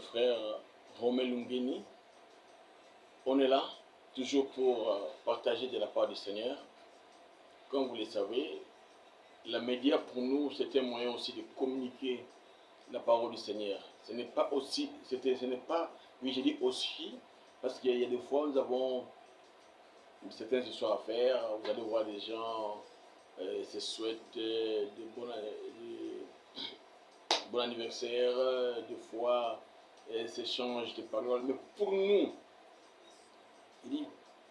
frère Romain Lungeni. On est là, toujours pour partager de la part du Seigneur. Comme vous le savez, la média pour nous, c'est un moyen aussi de communiquer la parole du Seigneur. Ce n'est pas aussi, ce n'est pas, oui j'ai dit aussi, parce qu'il y a des fois nous avons certaines histoires à faire. Vous allez voir des gens se souhaitent de bon anniversaire, des fois s'échangent de paroles. Mais pour nous, il dit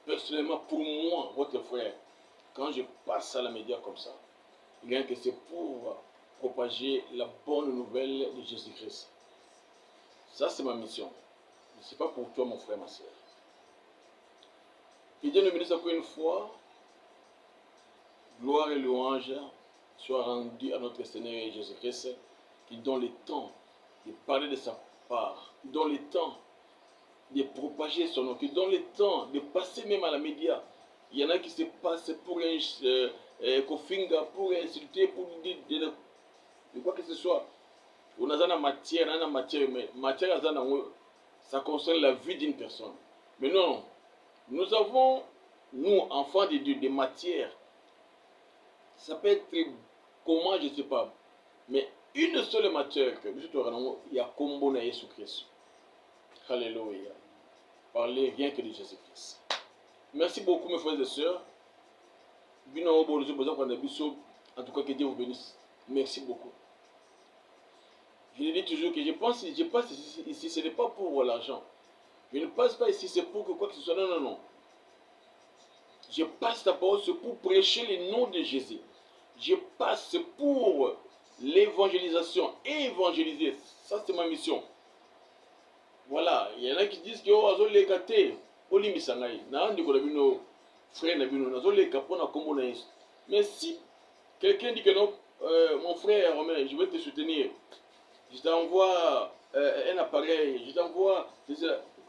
personnellement pour moi, votre frère, quand je passe à la média comme ça, rien que c'est pour propager la bonne nouvelle de Jésus-Christ. Ça, c'est ma mission. Ce n'est pas pour toi, mon frère, ma soeur. Et Dieu nous bénisse encore une fois. Gloire et louange soient rendues à notre Seigneur Jésus-Christ, qui donne le temps de parler de sa part, qui donne le temps de propager son nom, qui donne le temps de passer même à la média. Il y en a qui se passent pour un kofinga, pour insulter, pour dire de quoi que ce soit. On a une matière, mais matière, ça concerne la vie d'une personne. Mais non, nous avons, nous, enfants de Dieu, des matières. Ça peut être comment, je ne sais pas. Mais une seule matière que il y a combo na Jésus-Christ. Alléluia. Parlez rien que de Jésus-Christ. Merci beaucoup, mes frères et sœurs. En tout cas, que Dieu vous bénisse. Merci beaucoup. Je le dis toujours que je passe ici, ce n'est pas pour l'argent. Je ne passe pas ici, c'est pour que quoi que ce soit. Non, non, non. Je passe la parole, c'est pour prêcher le nom de Jésus. Je passe pour l'évangélisation. Évangéliser. Ça, c'est ma mission. Voilà. Il y en a qui disent que oh, les gâtés. Mais si quelqu'un dit que non, mon frère Romain, je vais te soutenir. Je t'envoie un appareil, je t'envoie.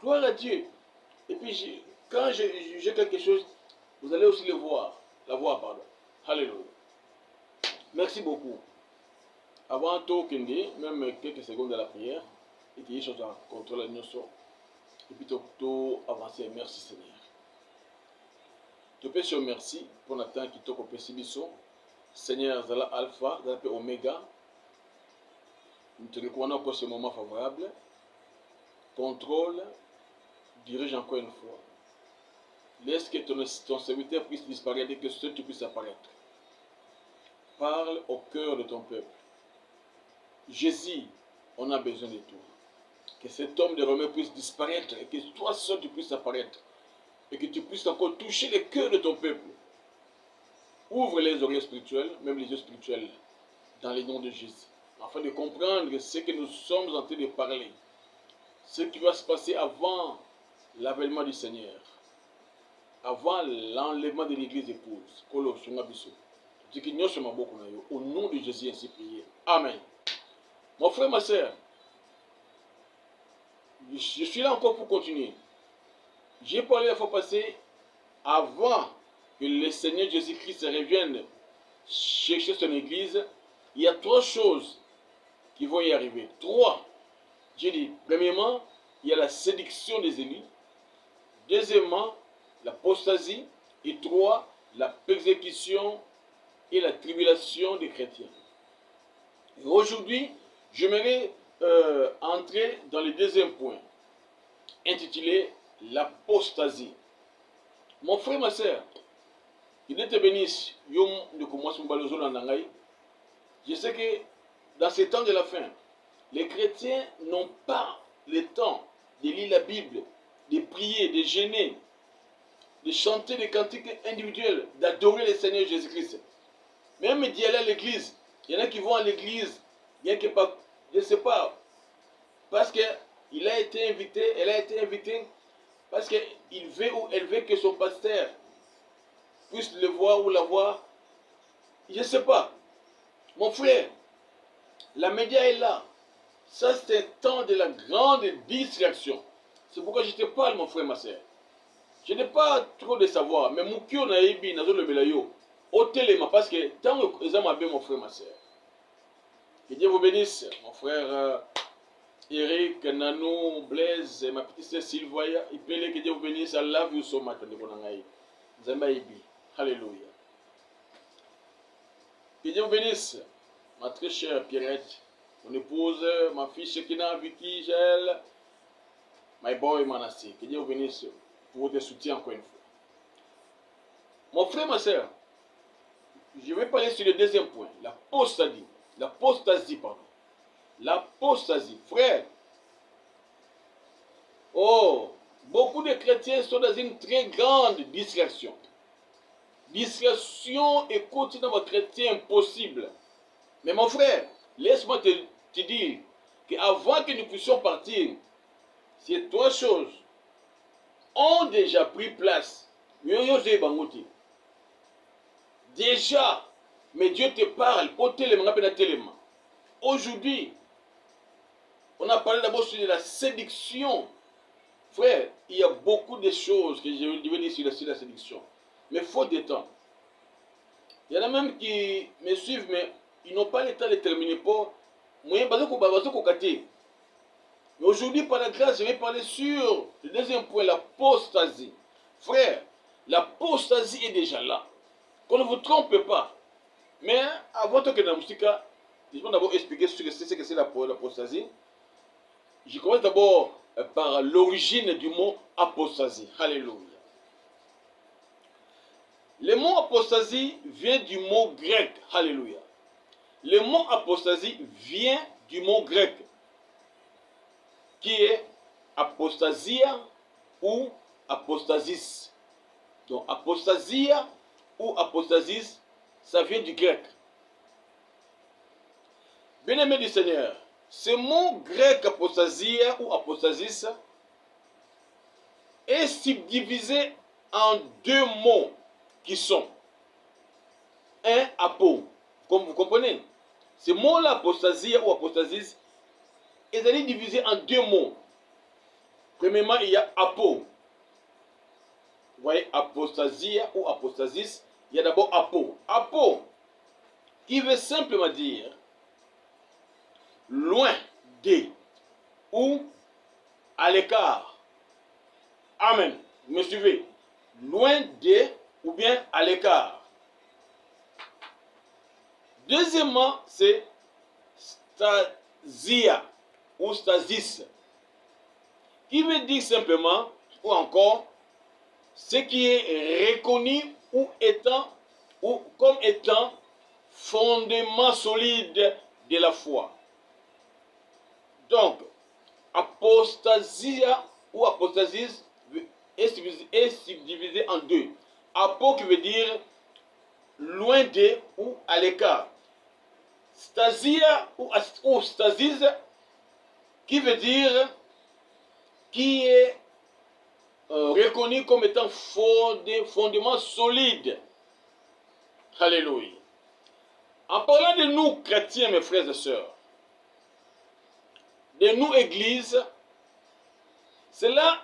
Gloire à Dieu. Et puis, quand j'ai quelque chose, vous allez aussi le voir. La voir, pardon. Alléluia. Merci beaucoup. Avant tout, même quelques secondes de la prière, et qu'il y ait des choses à contrôler nous. Et puis, tout avancer. Merci Seigneur. Tu peux dire merci pour notre temps qui t'a coupé Sibiso. Seigneur, Zala Alpha, Zala Omega. Nous te recommandons encore ce moment favorable. Contrôle, dirige encore une fois. Laisse que ton serviteur puisse disparaître et que seul tu puisses apparaître. Parle au cœur de ton peuple. Jésus, on a besoin de toi. Que cet homme de Romain puisse disparaître et que toi seul tu puisses apparaître. Et que tu puisses encore toucher le cœur de ton peuple. Ouvre les oreilles spirituelles, même les yeux spirituels, dans le nom de Jésus. Afin de comprendre ce que nous sommes en train de parler. Ce qui va se passer avant l'avènement du Seigneur. Avant l'enlèvement de l'église épouse. Au nom de Jésus, ainsi prié. Amen. Mon frère, ma soeur, je suis là encore pour continuer. J'ai parlé la fois passée, avant que le Seigneur Jésus-Christ revienne chercher son église, il y a trois choses qui vont y arriver. Trois. J'ai dit, premièrement, il y a la séduction des élus. Deuxièmement, l'apostasie. Et trois, la persécution et la tribulation des chrétiens. Aujourd'hui, j'aimerais entrer dans le deuxième point, intitulé l'apostasie. Mon frère, ma soeur, il te bénisse. Je sais que dans ces temps de la fin, les chrétiens n'ont pas le temps de lire la Bible, de prier, de jeûner, de chanter des cantiques individuels, d'adorer le Seigneur Jésus-Christ. Même d'y aller à l'église. Il y en a qui vont à l'église, bien que pas, je ne sais pas, parce qu'il a été invité, elle a été invitée, parce qu'il veut ou elle veut que son pasteur puisse le voir ou la voir. Je ne sais pas. Mon frère, la média est là. Ça, c'est un temps de la grande distraction. C'est pourquoi je te parle, mon frère, ma soeur. Je n'ai pas trop de savoir, mais mon cœur n'a pas le belayo. Au téléma, parce que tant que les hommes bien, mon frère, ma soeur. Que Dieu vous bénisse, mon frère Eric, Nanou, Blaise, ma petite sœur Sylvia, il peut que Dieu vous bénisse. I love you so much. Alléluia. Que Dieu vous bénisse. Ma très chère Pierrette, mon épouse, ma fille Shekina, Vicky, Jaël, my boy Manassé. Que Dieu vous bénisse pour votre soutien encore une fois. Mon frère, ma soeur, je vais parler sur le deuxième point, l'apostasie. L'apostasie, pardon. L'apostasie. Frère, oh, beaucoup de chrétiens sont dans une très grande distraction. Distraction est quotidienne dans votre chrétien impossible. Mais mon frère, laisse-moi te dire qu'avant que nous puissions partir, ces trois choses ont déjà pris place. Déjà, mais Dieu te parle. Aujourd'hui, on a parlé d'abord sur la séduction. Frère, il y a beaucoup de choses que je vais dire sur la séduction. Mais faute de temps. Il y en a même qui me suivent, mais ils n'ont pas le temps de terminer pour moi. Mais aujourd'hui, par la grâce, je vais parler sur le deuxième point, l'apostasie. Frère, l'apostasie est déjà là. Qu'on ne vous trompe pas. Mais avant que dans la musique, je vais d'abord expliquer ce que c'est l'apostasie. Je commence d'abord par l'origine du mot apostasie. Alléluia. Le mot apostasie vient du mot grec. Alléluia. Le mot apostasie vient du mot grec qui est apostasia ou apostasis. Donc apostasia ou apostasis, ça vient du grec. Bien-aimé du Seigneur, ce mot grec apostasia ou apostasis est subdivisé en deux mots qui sont un apo. Comme vous comprenez, ce mot-là, apostasia ou apostasis, est divisé en deux mots. Premièrement, il y a apo. Vous voyez, apostasia ou apostasis, il y a d'abord apo. Apo, qui veut simplement dire loin de ou à l'écart. Amen. Vous me suivez? Loin de ou bien à l'écart. Deuxièmement, c'est stasia ou stasis, qui veut dire simplement, ou encore, ce qui est reconnu ou comme étant fondement solide de la foi. Donc, apostasia ou apostasis est subdivisé en deux. Apo qui veut dire loin de ou à l'écart. Stasia ou stasis qui veut dire qui est reconnu comme étant fondement solide. Alléluia. En parlant de nous chrétiens, mes frères et sœurs, de nous églises, cela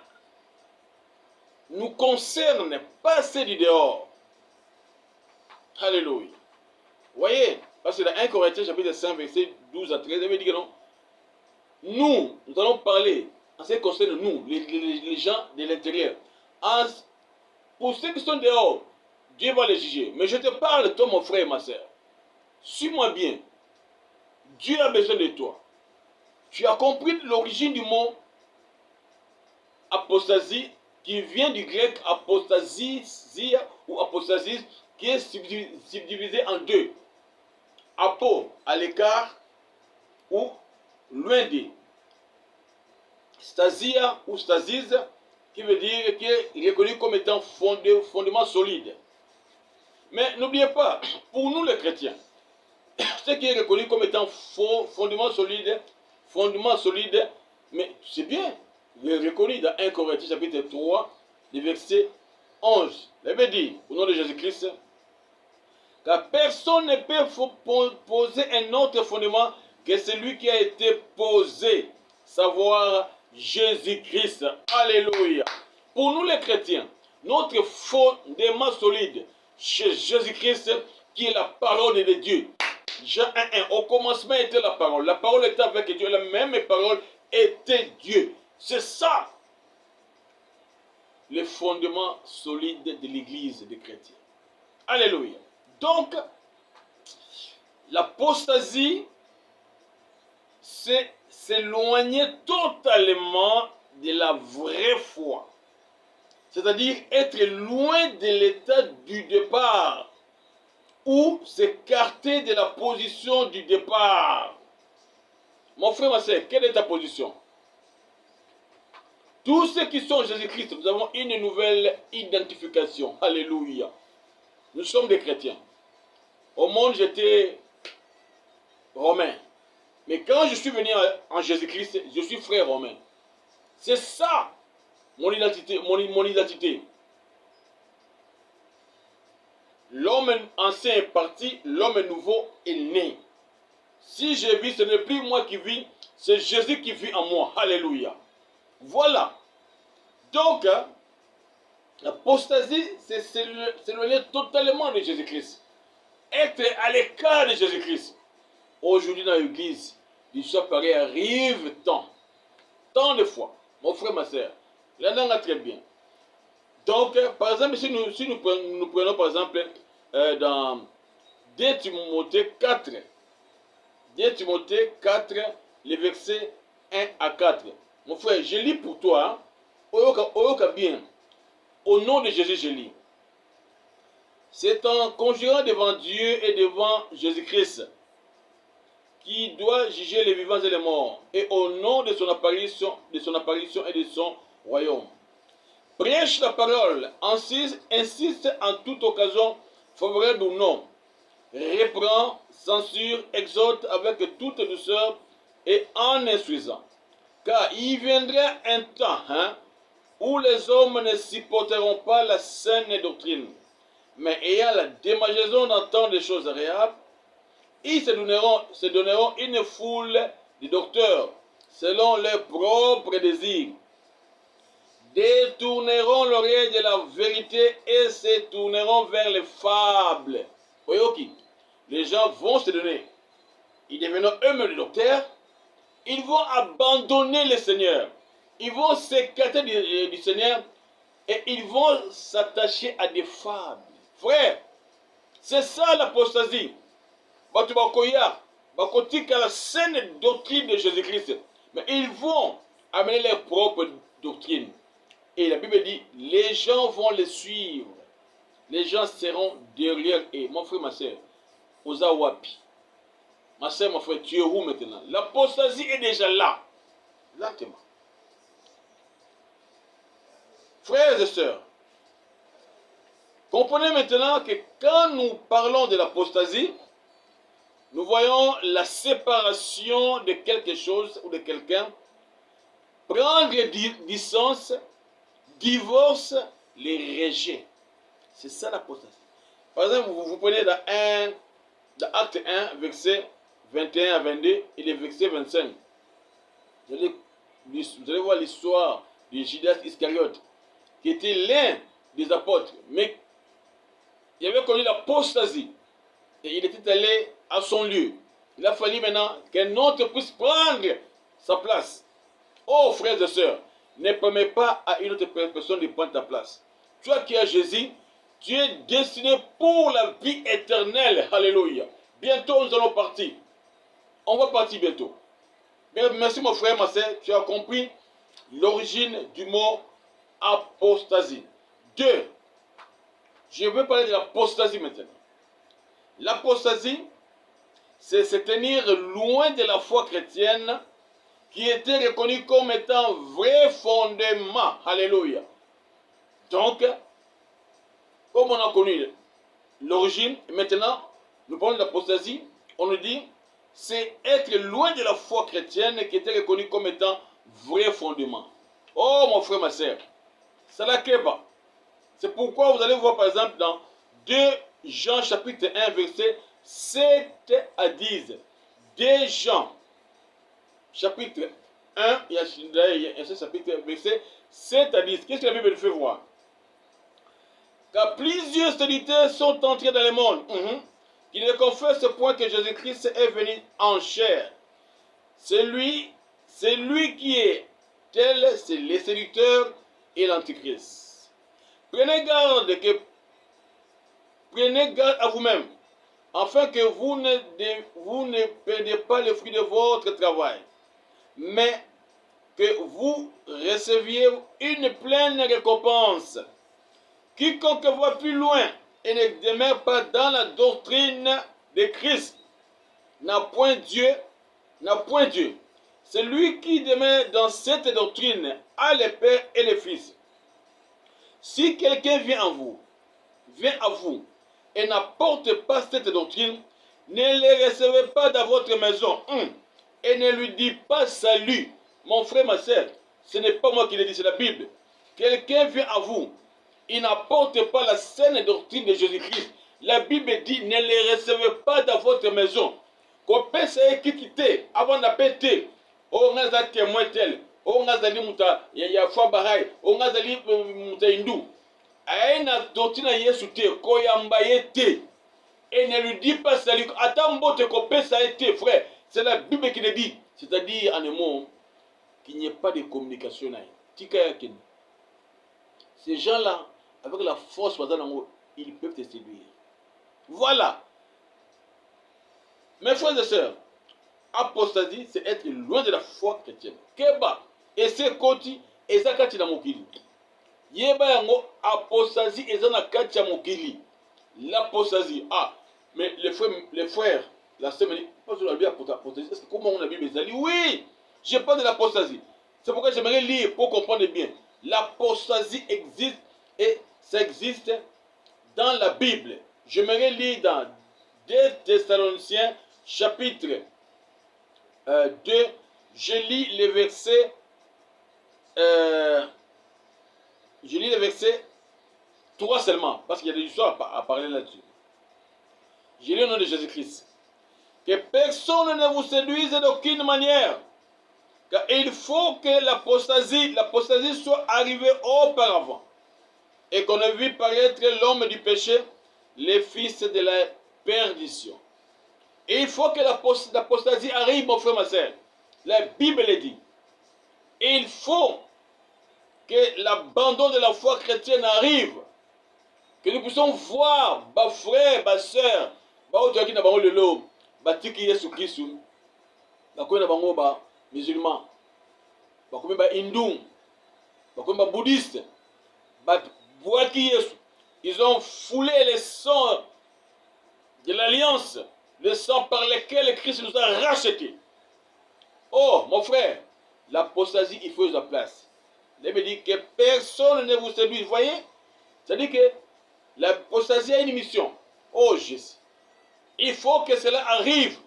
nous concerne pas ceux du dehors. Alléluia. Voyez, parce que dans 1 Corinthiens chapitre 5, verset 12 à 13, il dit que non. Nous allons parler en ce qui concerne nous, les gens de l'intérieur. Pour ceux qui sont dehors, Dieu va les juger. Mais je te parle, toi, mon frère et ma soeur. Suis-moi bien. Dieu a besoin de toi. Tu as compris l'origine du mot apostasie, qui vient du grec apostasia ou apostasis, qui est subdivisé en deux. Apo, à l'écart, ou loin de. Stasia ou stasis, qui veut dire qui est reconnu comme étant fondement solide. Mais n'oubliez pas, pour nous les chrétiens, ce qui est reconnu comme étant fondement solide, mais c'est bien, il est reconnu dans 1 Corinthiens chapitre 3, le verset 11. Il veut dire, au nom de Jésus-Christ, car personne ne peut poser un autre fondement que celui qui a été posé, savoir Jésus-Christ. Alléluia. Pour nous les chrétiens, notre fondement solide chez Jésus-Christ, qui est la parole de Dieu. Jean 1:1, au commencement était la parole était avec Dieu, la même parole était Dieu. C'est ça le fondement solide de l'Église des chrétiens. Alléluia. Donc, l'apostasie, c'est s'éloigner totalement de la vraie foi. C'est-à-dire être loin de l'état du départ ou s'écarter de la position du départ. Mon frère, ma soeur, quelle est ta position? Tous ceux qui sont en Jésus-Christ, nous avons une nouvelle identification. Alléluia. Nous sommes des chrétiens. Au monde, j'étais romain. Mais quand je suis venu en Jésus-Christ, je suis frère romain. C'est ça mon identité. Mon identité. L'homme ancien est parti, l'homme nouveau est né. Si je vis, ce n'est plus moi qui vis, c'est Jésus qui vit en moi. Alléluia. Voilà. Donc, l'apostasie, c'est s'éloigner totalement de Jésus-Christ. Être à l'écart de Jésus-Christ. Aujourd'hui dans l'église, l'histoire pareille arrive tant de fois. Mon frère, ma soeur, il en a très bien. Donc, par exemple, si nous prenons par exemple dans 2 Timothée 4, 2 Timothée 4, les versets 1 à 4. Mon frère, je lis pour toi, Oyoka bien, au nom de Jésus, je lis. C'est en conjurant devant Dieu et devant Jésus-Christ qui doit juger les vivants et les morts, et au nom de son apparition et de son royaume. Prêche la parole, insiste en toute occasion, favorable ou non. Reprend, censure, exhorte avec toute douceur et en instruisant. Car il viendra un temps où les hommes ne supporteront pas la saine doctrine, mais ayant la démangeaison d'entendre des choses agréables, ils se donneront une foule de docteurs selon leurs propres désirs, détourneront l'oreille de la vérité et se tourneront vers les fables. Voyez, les gens vont se donner. Ils deviendront eux-mêmes des docteurs. Ils vont abandonner le Seigneur. Ils vont s'écarter du Seigneur et ils vont s'attacher à des fables. Frère, c'est ça l'apostasie. Batubakoya, bakotika la saine doctrine de Jésus-Christ. Mais ils vont amener leur propre doctrine. Et la Bible dit, les gens vont les suivre. Les gens seront derrière eux. Mon frère, ma soeur, Ozawapi. Ma soeur, mon frère, tu es où maintenant? L'apostasie est déjà là. Lentement. Frères et sœurs, comprenez maintenant que quand nous parlons de l'apostasie, nous voyons la séparation de quelque chose ou de quelqu'un, prendre distance, divorce, les rejets. C'est ça l'apostasie. Par exemple, vous prenez dans Acte 1, verset 21 à 22 et le verset 25. Vous allez voir l'histoire de Judas Iscariote, qui était l'un des apôtres, mais il avait connu l'apostasie. Et il était allé à son lieu. Il a fallu maintenant qu'un autre puisse prendre sa place. Oh frères et sœurs, ne permets pas à une autre personne de prendre ta place. Toi qui as Jésus, tu es destiné pour la vie éternelle. Alléluia. Bientôt nous allons partir. On va partir bientôt. Merci mon frère, ma soeur, tu as compris l'origine du mot apostasie. 2. Je veux parler de l'apostasie maintenant. L'apostasie, c'est se tenir loin de la foi chrétienne qui était reconnue comme étant vrai fondement. Alléluia. Donc, comme on a connu l'origine, maintenant, nous parlons de l'apostasie, on nous dit, c'est être loin de la foi chrétienne qui était reconnue comme étant vrai fondement. Oh mon frère, ma soeur, c'est la keba. C'est pourquoi vous allez voir par exemple dans 2 Jean chapitre 1 verset 7 à 10. 2 Jean chapitre 1 et un chapitre verset 7 à 10. Qu'est-ce que la Bible nous fait voir? Car plusieurs séditeurs sont entrés dans le monde, qui ne confessent ce point que Jésus-Christ est venu en chair. C'est lui C'est lui qui est tel, c'est le séducteur et l'antichrist. Prenez garde à vous-même, afin que vous ne perdiez pas le fruit de votre travail, mais que vous receviez une pleine récompense. Quiconque va plus loin et ne demeure pas dans la doctrine de Christ n'a point Dieu. Celui qui demeure dans cette doctrine a le Père et le Fils. Si quelqu'un vient à vous, et n'apporte pas cette doctrine, ne le recevez pas dans votre maison, et ne lui dites pas salut. Mon frère, ma soeur, ce n'est pas moi qui le dis, c'est la Bible. Quelqu'un vient à vous, il n'apporte pas la saine doctrine de Jésus-Christ. La Bible dit, ne le recevez pas dans votre maison. Qu'on peut se quitter avant d'appeler. On a un témoin tel. On a un muta, il y a Fabaray. On a un muta hindou. Aina doctrine Yesu te, koyambaye te. Et ne lui dit pas salut. Attends, bote qu'on peut ça été, frère. C'est la Bible qui le dit. C'est-à-dire, en un mot, qu'il n'y ait pas de communication. Ces gens-là, avec la force, ils peuvent te séduire. Voilà. Mes frères et sœurs, apostasie, c'est être loin de la foi chrétienne. Keba, et c'est koti, et ça kati na mokili. Yeba yango, apostasie, et ça na kati ya mokili. L'apostasie, mais les frères, la sœur me dit, pas sur la Bible apostasie, est-ce que comment on a Bible dit, oui, je parle de l'apostasie. C'est pourquoi j'aimerais lire pour comprendre bien. L'apostasie existe, et ça existe dans la Bible. J'aimerais lire dans 2 Thessaloniciens, chapitre 2, je lis les versets 3 seulement, parce qu'il y a des histoires à parler là-dessus. Je lis au nom de Jésus-Christ. Que personne ne vous séduise d'aucune manière, car il faut que l'apostasie soit arrivée auparavant, et qu'on ait vu paraître l'homme du péché, le fils de la perdition. Et il faut que l'apostasie arrive, mon frère, ma soeur. La Bible le dit. Et il faut que l'abandon de la foi chrétienne arrive. Que nous puissions voir, ma frère, ma soeur, batiki Yesu Christu, musulman, hindou, bouddhiste, ils ont foulé les sangs de l'alliance, le sang par lequel Christ nous a rachetés. Oh, mon frère, l'apostasie, il faut la place. Il me dit que personne ne vous séduise. Vous voyez? C'est-à-dire que l'apostasie a une mission. Oh, Jésus. Il faut que cela arrive.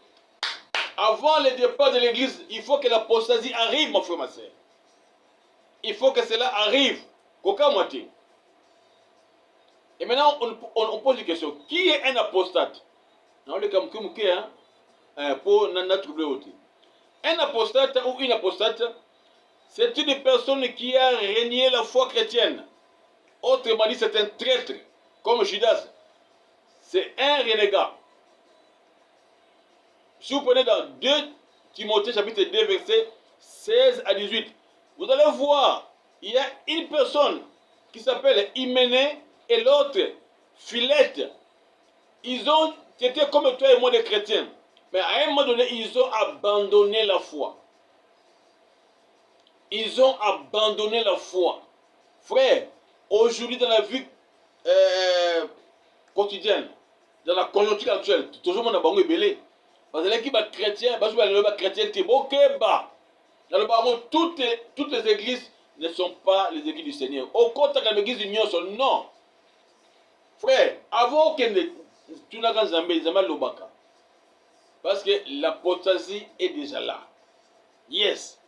Avant le départ de l'église, il faut que l'apostasie arrive, mon frère, ma soeur. Il faut que cela arrive. Coca moitié. Et maintenant, on pose une question. Qui est un apostate? Un apostate ou une apostate, c'est une personne qui a renié la foi chrétienne. Autrement dit, c'est un traître, comme Judas. C'est un renégat. Si vous prenez dans 2 Timothée chapitre 2, versets 16 à 18, vous allez voir, il y a une personne qui s'appelle Hyménée et l'autre Philette. Ils ont été comme toi et moi des chrétiens. Mais à un moment donné, ils ont abandonné la foi. Ils ont abandonné la foi. Frère, aujourd'hui dans la vie quotidienne, dans la conjoncture actuelle, toujours mon abandon est belé. Parce que l'équipe chrétien, chrétien, toutes les églises ne sont pas les églises du Seigneur. Au contraire, l'église du Nyon sont non. Frère, avant que tu n'as pas Zambé, Lobaka. Parce que l'apostasie est déjà là. Yes.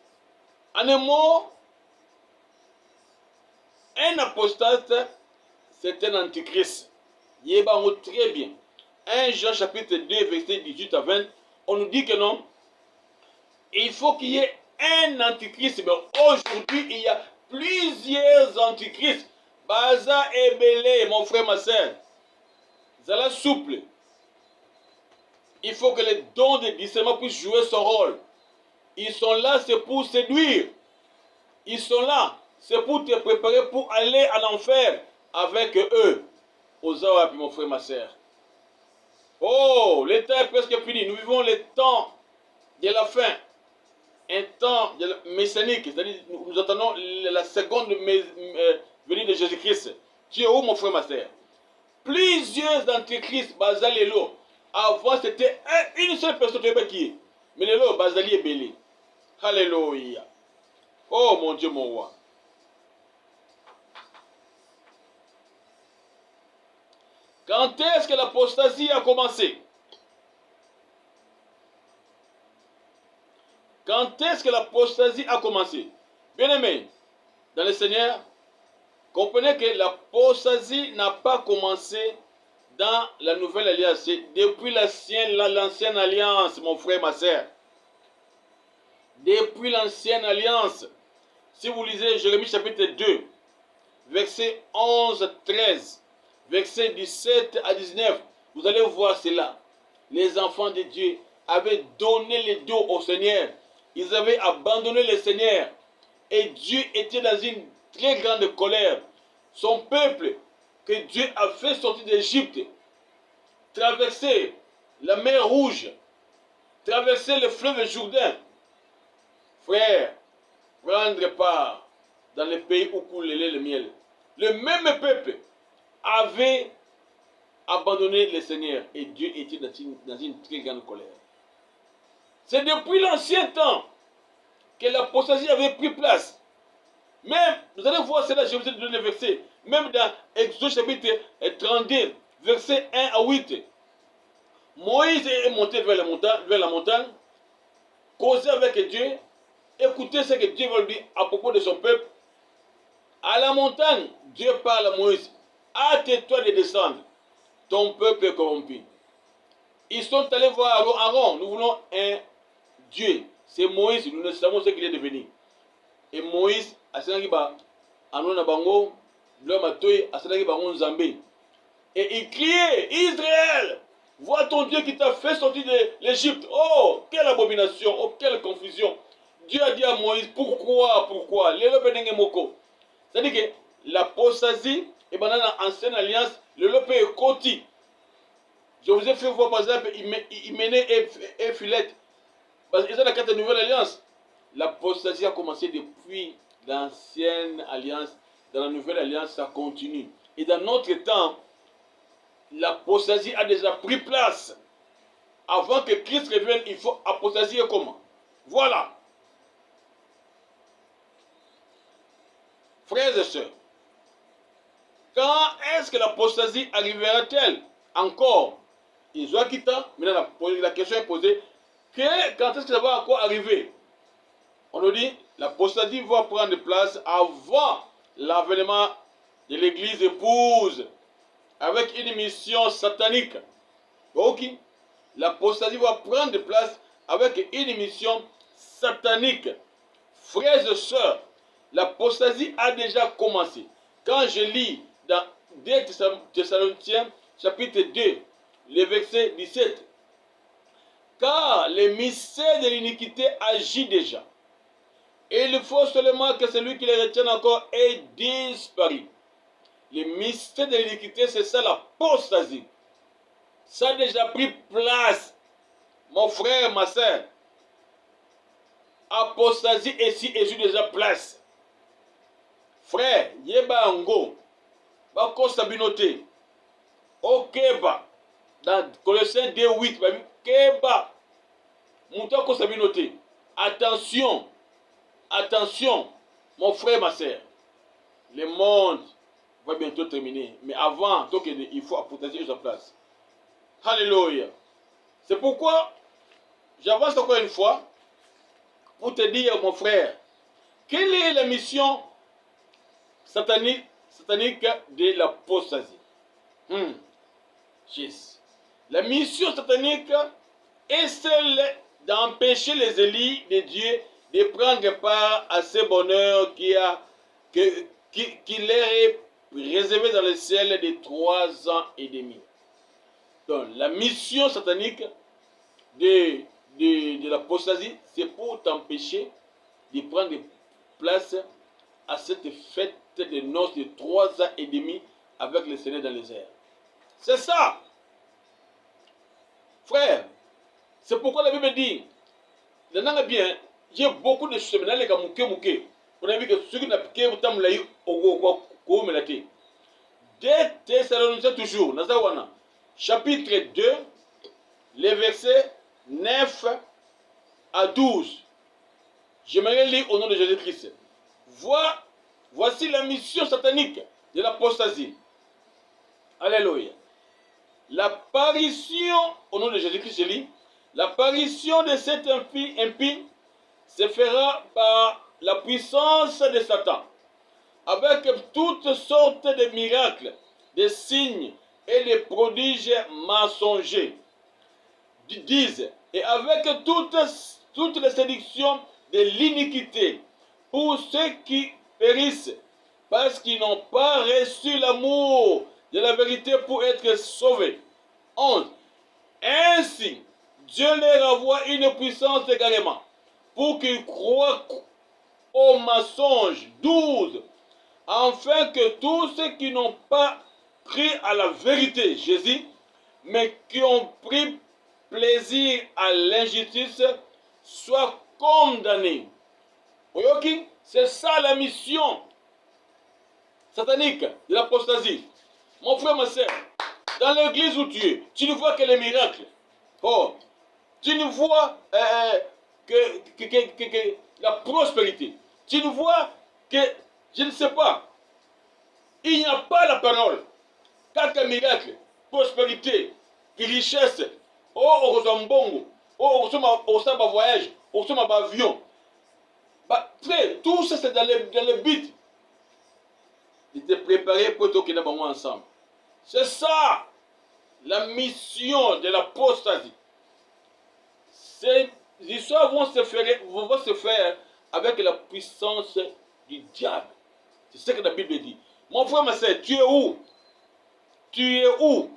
En un mot, un apostate, c'est un antichrist. Yébango très bien. 1 Jean chapitre 2, verset 18 à 20, on nous dit que non. Il faut qu'il y ait un antichrist. Mais aujourd'hui, il y a plusieurs antichrists. Baza et Belé, mon frère, ma soeur. Zala souple. Il faut que les dons de discernement puissent jouer son rôle. Ils sont là, c'est pour séduire. Ils sont là, c'est pour te préparer pour aller en enfer avec eux. Ozawa, mon frère, ma soeur. Oh, le temps est presque fini. Nous vivons le temps de la fin. Un temps messianique. C'est-à-dire, nous attendons la seconde venue de Jésus-Christ. Tu es où, mon frère, ma soeur? Plusieurs antéchrists, Bazalelo. Avant, c'était une seule personne qui est. Mais le Bazali est belé. Alléluia. Oh, mon Dieu, mon roi. Quand est-ce que l'apostasie a commencé? Quand est-ce que l'apostasie a commencé? Bien-aimés, dans le Seigneur, comprenez que l'apostasie n'a pas commencé dans la nouvelle alliance. C'est depuis l'ancienne alliance, mon frère, ma soeur. Depuis l'ancienne alliance. Si vous lisez Jérémie chapitre 2, verset 11-13, verset 17 à 19, vous allez voir cela. Les enfants de Dieu avaient donné le dos au Seigneur. Ils avaient abandonné le Seigneur. Et Dieu était dans une très grande colère. Son peuple, que Dieu a fait sortir d'Égypte, traverser la mer Rouge, traverser le fleuve Jourdain. Frère, prendre part dans le pays où coule le lait et le miel. Le même peuple avait abandonné le Seigneur et Dieu était dans une très grande colère. C'est depuis l'ancien temps que l'apostasie avait pris place. Même, vous allez voir cela, je vous ai donné le verset, même dans Exode chapitre 32, verset 1 à 8. Moïse est monté vers la montagne, causé avec Dieu, écouter ce que Dieu va lui dire à propos de son peuple. À la montagne, Dieu parle à Moïse. Hâte-toi de descendre. Ton peuple est corrompu. Ils sont allés voir Aaron. Nous voulons un Dieu. C'est Moïse. Nous ne savons ce qu'il est devenu. Et Moïse, et il criait, Israël, vois ton Dieu qui t'a fait sortir de l'Égypte. Oh, quelle abomination, oh, quelle confusion. Dieu a dit à Moïse, pourquoi? C'est-à-dire que l'apostasie, et dans l'ancienne alliance, le lopé est côté. Je vous ai fait voir par exemple, il menait et filette. Parce qu'ils ont la carte de nouvelle alliance. L'apostasie a commencé depuis l'ancienne alliance. Dans la nouvelle alliance, ça continue. Et dans notre temps, l'apostasie a déjà pris place. Avant que Christ revienne, il faut apostasier comment? Voilà. Frères et sœurs, quand est-ce que l'apostasie arrivera-t-elle? Encore, ils ont quitté, maintenant la question est posée, quand est-ce que ça va encore arriver? On nous dit, l'apostasie va prendre place avant l'avènement de l'église épouse, avec une mission satanique. Ok? L'apostasie va prendre place avec une mission satanique. Frères et sœurs, l'apostasie a déjà commencé. Quand je lis dans 2 Thessaloniciens, chapitre 2, le verset 17, car le mystère de l'iniquité agit déjà. Et il faut seulement que celui qui les retient encore ait disparu. Le mystère de l'iniquité, c'est ça l'apostasie. Ça a déjà pris place. Mon frère, ma soeur. Apostasie ici et sur déjà place. Frère, yeba ango. Bako sabinote. Okeba. Dans Colossiens 2:8. Keba. Moutako sabinote. Attention. Attention. Mon frère, ma soeur. Le monde va bientôt terminer. Mais avant, donc, il faut apostasie sur sa place. Alléluia. C'est pourquoi j'avance encore une fois pour te dire, mon frère, quelle est la mission satanique de l'apostasie? La mission satanique est celle d'empêcher les élus de Dieu de prendre part à ce bonheur qui leur est réservé dans le ciel de 3 ans et demi. Donc, la mission satanique de de l'apostasie, c'est pour t'empêcher de prendre place à cette fête de noces de 3 ans et demi avec le Seigneur dans les airs. C'est ça, frère. C'est pourquoi la Bible dit, bien, j'ai beaucoup de choses, mais on a vu que ceux qui n'ont pas pu 2 Thessaloniciens toujours, Nazawana, chapitre 2, les versets 9 à 12. J'aimerais lire au nom de Jésus-Christ. Voici la mission satanique de l'apostasie. Alléluia. L'apparition, au nom de Jésus-Christ, je lis, l'apparition de cet impie se fera par la puissance de Satan, avec toutes sortes de miracles, de signes et de prodiges mensongers. Disent, et avec toutes les séductions de l'iniquité, pour ceux qui périssent, parce qu'ils n'ont pas reçu l'amour de la vérité pour être sauvés. 11. Ainsi, Dieu leur envoie une puissance également, pour qu'ils croient aux mensonges. 12. Afin que tous ceux qui n'ont pas cru à la vérité, Jésus, mais qui ont pris plaisir à l'injustice, soient condamnés. Voyez, c'est ça la mission satanique de l'apostasie. Mon frère, ma soeur, dans l'église où tu ne vois que les miracles. Oh, tu ne vois que la prospérité. Tu ne vois que, je ne sais pas, il n'y a pas la parole. Quelques miracles, prospérité, richesse. Oh, on reçoit un bongo. Oh, on reçoit un voyage. On reçoit un avion. Frère, tout ça c'est dans le but de te préparer pour te qu'il ensemble. C'est ça la mission de l'apostasie. Ces histoires vont se faire avec la puissance du diable. C'est ce que la Bible dit. Mon frère, ma soeur, tu es où? Tu es où?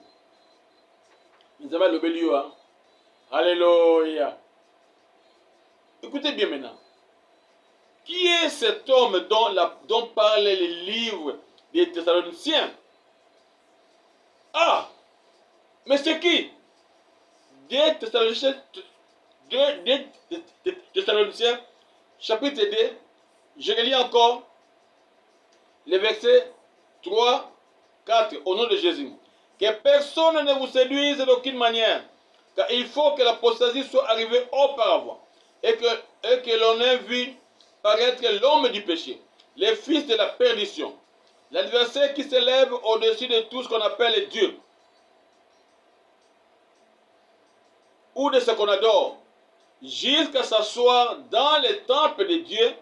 Nous avons le bélier. Hein? Alléluia. Écoutez bien maintenant. Qui est cet homme dont parlent les livres des Thessaloniciens? Ah! Mais c'est qui? Des Thessaloniciens, chapitre 2, je relis encore les versets 3, 4, au nom de Jésus. Que personne ne vous séduise d'aucune manière, car il faut que l'apostasie soit arrivée auparavant, et que l'on ait vu paraître l'homme du péché, les fils de la perdition, l'adversaire qui s'élève au-dessus de tout ce qu'on appelle Dieu, ou de ce qu'on adore, jusqu'à s'asseoir dans le temple de Dieu,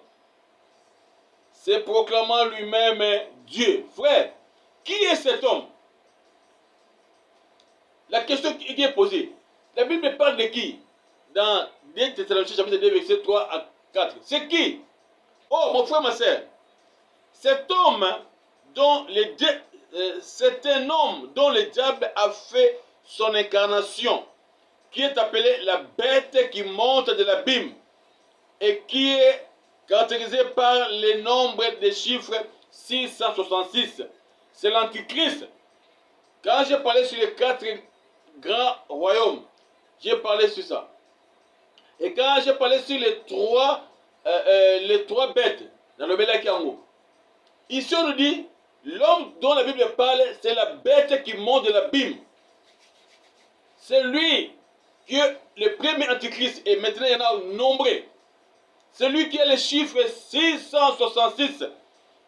se proclamant lui-même Dieu. Frère, qui est cet homme? La question qui est posée, la Bible parle de qui? Dans 2 Thessaloniciens chapitre 2, verset 3 à 4. C'est qui? Oh, mon frère, ma soeur, cet homme c'est un homme dont le diable a fait son incarnation, qui est appelé la bête qui monte de l'abîme et qui est caractérisé par le nombre de chiffres 666. C'est l'Antichrist. Quand j'ai parlé sur les 4 grands royaumes, j'ai parlé sur ça. Et quand j'ai parlé sur les trois bêtes, dans le Belakiango, ici on nous dit, l'homme dont la Bible parle, c'est la bête qui monte de l'abîme. C'est lui qui est le premier antichrist, et maintenant il y en a nombreux. C'est lui qui a le chiffre 666.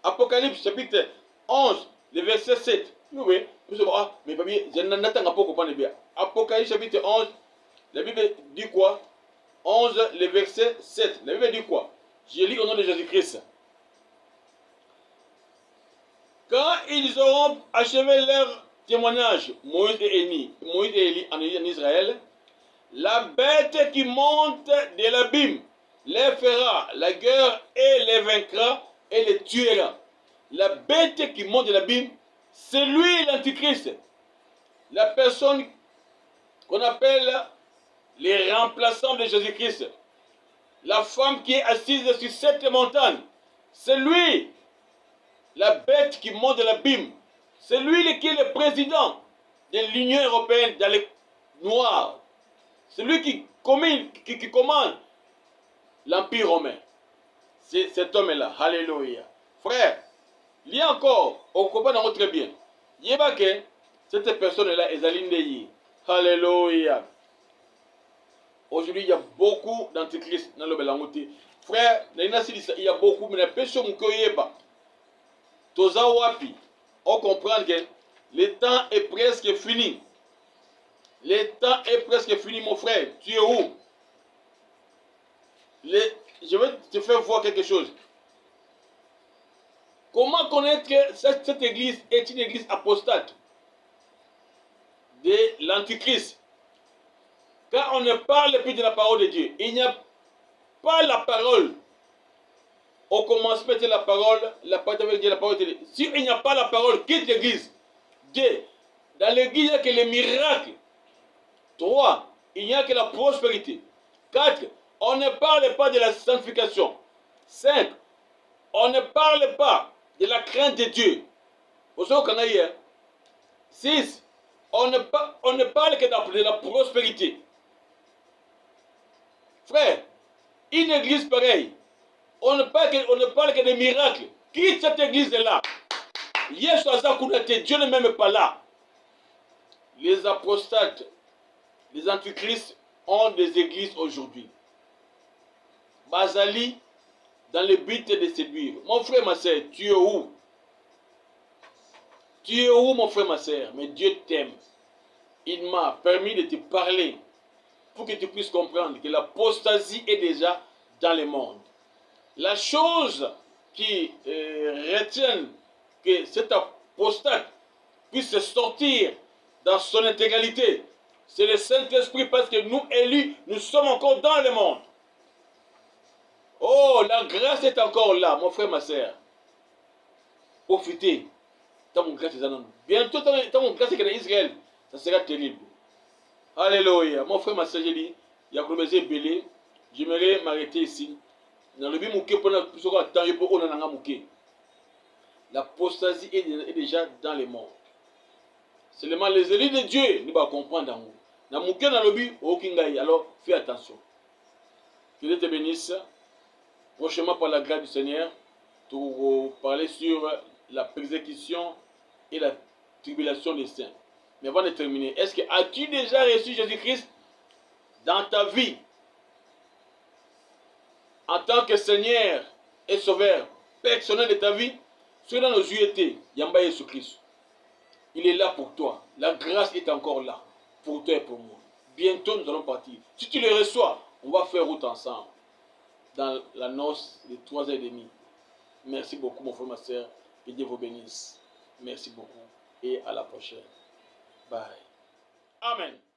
Apocalypse chapitre 11, le verset 7. Oui, mais je n'attends pas comprendre bien. Apocalypse chapitre 11, la Bible dit quoi? 11, le verset 7. La Bible dit quoi? Je lis au nom de Jésus-Christ. Quand ils auront achevé leur témoignage, Moïse et Élie en Israël, la bête qui monte de l'abîme les fera la guerre et les vaincra et les tuera. La bête qui monte de l'abîme, c'est lui l'antichrist. La personne qu'on appelle les remplaçants de Jésus-Christ. La femme qui est assise sur cette montagne, c'est lui, la bête qui monte de l'abîme. C'est lui qui est le président de l'Union européenne dans les noirs. C'est lui qui commande l'Empire romain. C'est cet homme-là. Alléluia. Frère, il y a encore, on comprend très bien. Il y a que cette personne-là est Alindeyi. Alléluia. Aujourd'hui, il y a beaucoup d'antichrist dans le Belangote. Frère, il y a beaucoup, mais les personnes qui ne pas. Toza wapi. On comprend que le temps est presque fini. Le temps est presque fini, mon frère. Tu es où? Je vais te faire voir quelque chose. Comment connaître que cette église est une église apostate de l'antichrist? Quand on ne parle plus de la parole de Dieu, il n'y a pas la parole. On commence à mettre la parole de Dieu. Si il n'y a pas la parole, quitte l'église. 2. Dans l'église, il n'y a que les miracles. 3. Il n'y a que la prospérité. 4. On ne parle pas de la sanctification. 5. On ne parle pas de la crainte de Dieu. Vous savez qu'on a hier. 6. On ne parle que de la prospérité. Frère, une église pareille, on ne parle que des miracles. Quitte cette église-là. Dieu ne m'aime pas là. Les apostates, les antichrists ont des églises aujourd'hui. Bazali, dans le but de séduire. Mon frère, ma soeur, tu es où? Tu es où, mon frère, ma soeur? Mais Dieu t'aime. Il m'a permis de te parler pour que tu puisses comprendre que l'apostasie est déjà dans le monde. La chose qui retient que cet apostate puisse sortir dans son intégralité, c'est le Saint-Esprit, parce que nous, élus, nous sommes encore dans le monde. Oh, la grâce est encore là, mon frère, ma soeur. Profitez. Tant mon grâce est là. Bientôt, tant mon grâce est dans Israël, ça sera terrible. Alléluia. Mon frère, ma soeur, j'ai dit, il y a comme j'ai belé, j'aimerais m'arrêter ici. L'apostasie est déjà dans le monde. Seulement les élus de Dieu ne vont pas comprendre. Alors fais attention. Que Dieu te bénisse. Prochainement, par la grâce du Seigneur, pour parler sur la persécution et la tribulation des saints. Mais avant de terminer, est-ce que as-tu déjà reçu Jésus-Christ dans ta vie en tant que Seigneur et Sauveur personnel de ta vie? Sur dans nos yeux, Yamba Jésus-Christ. Il est là pour toi. La grâce est encore là pour toi et pour moi. Bientôt, nous allons partir. Si tu le reçois, on va faire route ensemble dans la noce de 3h30. Merci beaucoup, mon frère, ma soeur. Que Dieu vous bénisse. Merci beaucoup et à la prochaine. Bye. Amen.